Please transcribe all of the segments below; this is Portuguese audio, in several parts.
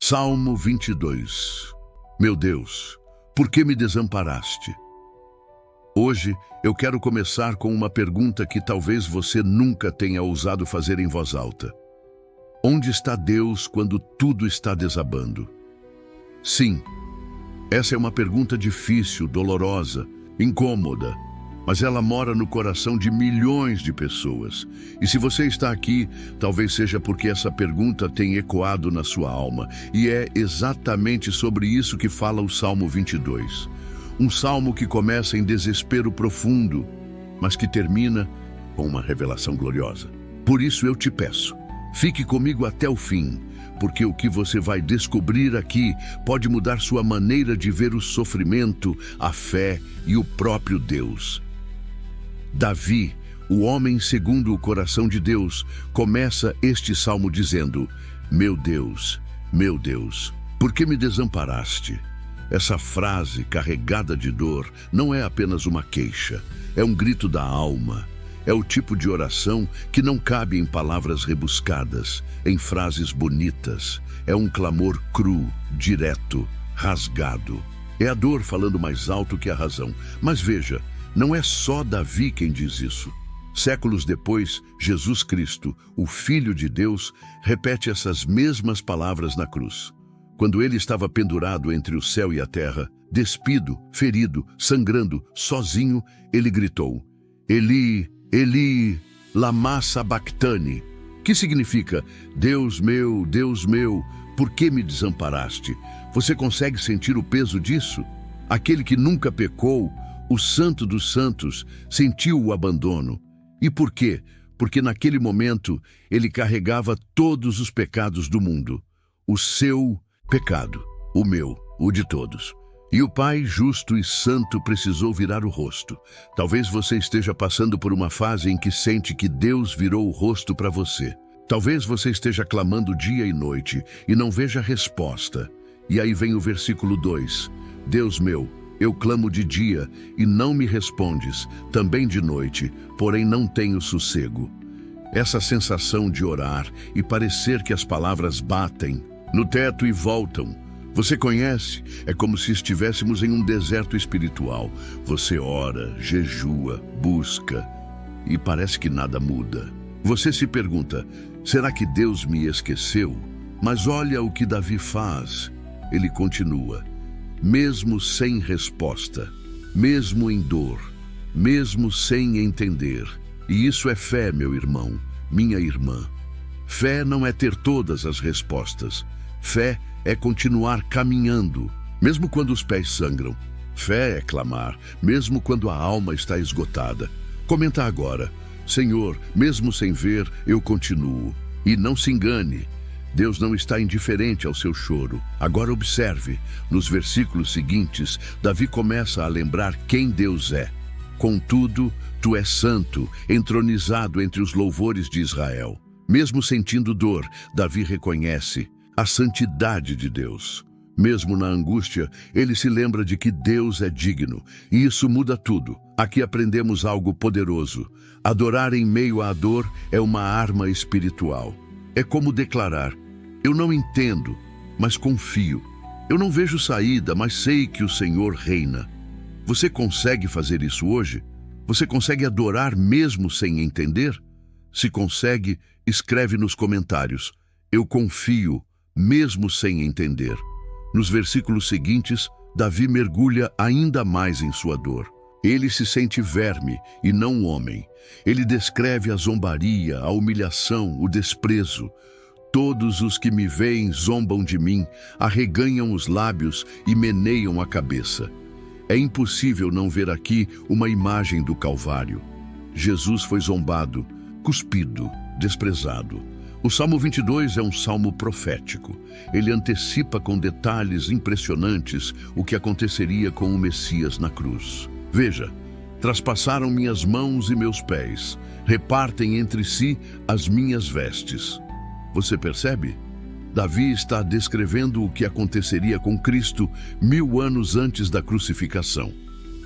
Salmo 22. Meu Deus, por que me desamparaste? Hoje eu quero começar com uma pergunta que talvez você nunca tenha ousado fazer em voz alta. Onde está Deus quando tudo está desabando? Sim, essa é uma pergunta difícil, dolorosa, incômoda, mas ela mora no coração de milhões de pessoas. E se você está aqui, talvez seja porque essa pergunta tem ecoado na sua alma. E é exatamente sobre isso que fala o Salmo 22. Um salmo que começa em desespero profundo, mas que termina com uma revelação gloriosa. Por isso eu te peço, fique comigo até o fim, porque o que você vai descobrir aqui pode mudar sua maneira de ver o sofrimento, a fé e o próprio Deus. Davi, o homem segundo o coração de Deus, começa este salmo dizendo: meu Deus, por que me desamparaste? Essa frase carregada de dor não é apenas uma queixa, é um grito da alma. É o tipo de oração que não cabe em palavras rebuscadas, em frases bonitas. É um clamor cru, direto, rasgado. É a dor falando mais alto que a razão. Mas veja, não é só Davi quem diz isso. Séculos depois, Jesus Cristo, o Filho de Deus, repete essas mesmas palavras na cruz. Quando ele estava pendurado entre o céu e a terra, despido, ferido, sangrando, sozinho, ele gritou: Eli, Eli, lama sabachthani, que significa: Deus meu, por que me desamparaste? Você consegue sentir o peso disso? Aquele que nunca pecou, o Santo dos Santos, sentiu o abandono. E por quê? Porque naquele momento ele carregava todos os pecados do mundo. O seu pecado, o meu, o de todos. E o Pai justo e santo precisou virar o rosto. Talvez você esteja passando por uma fase em que sente que Deus virou o rosto para você. Talvez você esteja clamando dia e noite e não veja resposta. E aí vem o versículo 2. Deus meu, eu clamo de dia e não me respondes, também de noite, porém não tenho sossego. Essa sensação de orar e parecer que as palavras batem no teto e voltam. Você conhece? É como se estivéssemos em um deserto espiritual. Você ora, jejua, busca e parece que nada muda. Você se pergunta: será que Deus me esqueceu? Mas olha o que Davi faz. Ele continua, mesmo sem resposta, mesmo em dor, mesmo sem entender. E isso é fé, meu irmão, minha irmã. Fé não é ter todas as respostas. Fé é continuar caminhando, mesmo quando os pés sangram. Fé é clamar, mesmo quando a alma está esgotada. Comenta agora: Senhor, mesmo sem ver, eu continuo. E não se engane, Deus não está indiferente ao seu choro. Agora observe, nos versículos seguintes, Davi começa a lembrar quem Deus é. Contudo, tu és santo, entronizado entre os louvores de Israel. Mesmo sentindo dor, Davi reconhece a santidade de Deus. Mesmo na angústia, ele se lembra de que Deus é digno, e isso muda tudo. Aqui aprendemos algo poderoso. Adorar em meio à dor é uma arma espiritual. É como declarar: eu não entendo, mas confio. Eu não vejo saída, mas sei que o Senhor reina. Você consegue fazer isso hoje? Você consegue adorar mesmo sem entender? Se consegue, escreve nos comentários: eu confio, mesmo sem entender. Nos versículos seguintes, Davi mergulha ainda mais em sua dor. Ele se sente verme e não homem. Ele descreve a zombaria, a humilhação, o desprezo. Todos os que me veem zombam de mim, arreganham os lábios e meneiam a cabeça. É impossível não ver aqui uma imagem do Calvário. Jesus foi zombado, cuspido, desprezado. O Salmo 22 é um salmo profético. Ele antecipa com detalhes impressionantes o que aconteceria com o Messias na cruz. Veja: traspassaram minhas mãos e meus pés, repartem entre si as minhas vestes. Você percebe? Davi está descrevendo o que aconteceria com Cristo 1000 anos antes da crucificação.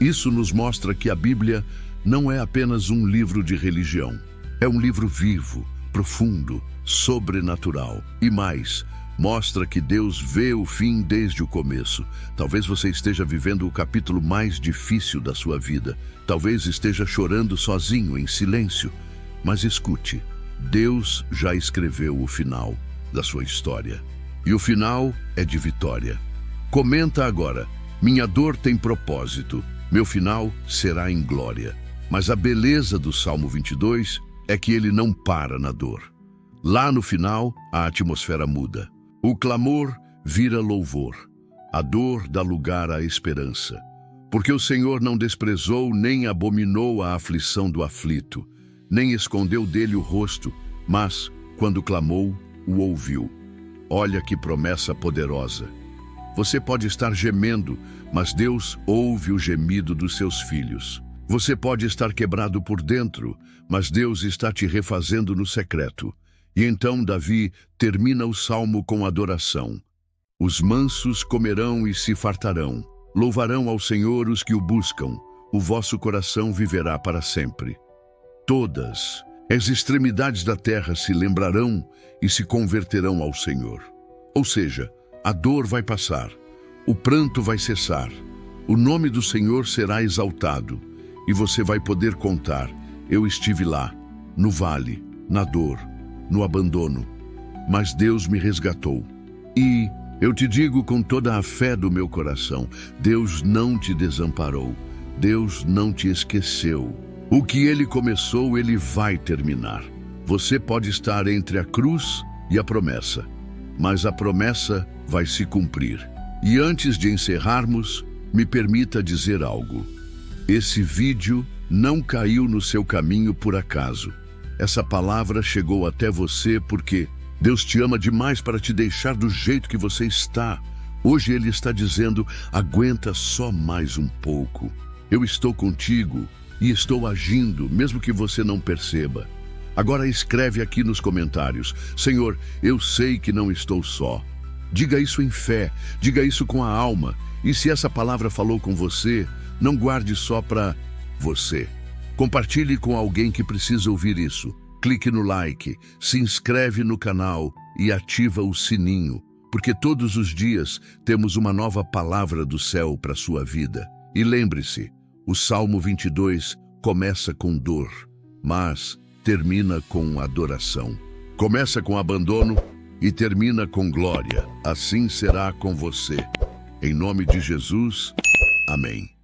Isso nos mostra que a Bíblia não é apenas um livro de religião. É um livro vivo, profundo, sobrenatural e mais, mostra que Deus vê o fim desde o começo. Talvez você esteja vivendo o capítulo mais difícil da sua vida. Talvez esteja chorando sozinho, em silêncio. Mas escute, Deus já escreveu o final da sua história. E o final é de vitória. Comenta agora: minha dor tem propósito, meu final será em glória. Mas a beleza do Salmo 22 é que ele não para na dor. Lá no final, a atmosfera muda. O clamor vira louvor. A dor dá lugar à esperança. Porque o Senhor não desprezou nem abominou a aflição do aflito, nem escondeu dele o rosto, mas, quando clamou, o ouviu. Olha que promessa poderosa. Você pode estar gemendo, mas Deus ouve o gemido dos seus filhos. Você pode estar quebrado por dentro, mas Deus está te refazendo no secreto. E então Davi termina o salmo com adoração. Os mansos comerão e se fartarão. Louvarão ao Senhor os que o buscam. O vosso coração viverá para sempre. Todas as extremidades da terra se lembrarão e se converterão ao Senhor. Ou seja, a dor vai passar, o pranto vai cessar, o nome do Senhor será exaltado e você vai poder contar: eu estive lá, no vale, na dor, no abandono, mas Deus me resgatou. E eu te digo com toda a fé do meu coração: Deus não te desamparou, Deus não te esqueceu. O que Ele começou, Ele vai terminar. Você pode estar entre a cruz e a promessa, mas a promessa vai se cumprir. E antes de encerrarmos, me permita dizer algo. Esse vídeo não caiu no seu caminho por acaso. Essa palavra chegou até você porque Deus te ama demais para te deixar do jeito que você está. Hoje Ele está dizendo: aguenta só mais um pouco. Eu estou contigo e estou agindo, mesmo que você não perceba. Agora escreve aqui nos comentários: Senhor, eu sei que não estou só. Diga isso em fé, diga isso com a alma. E se essa palavra falou com você, não guarde só para você. Compartilhe com alguém que precisa ouvir isso. Clique no like, se inscreve no canal e ativa o sininho, porque todos os dias temos uma nova palavra do céu para a sua vida. E lembre-se, o Salmo 22 começa com dor, mas termina com adoração. Começa com abandono e termina com glória. Assim será com você. Em nome de Jesus, amém.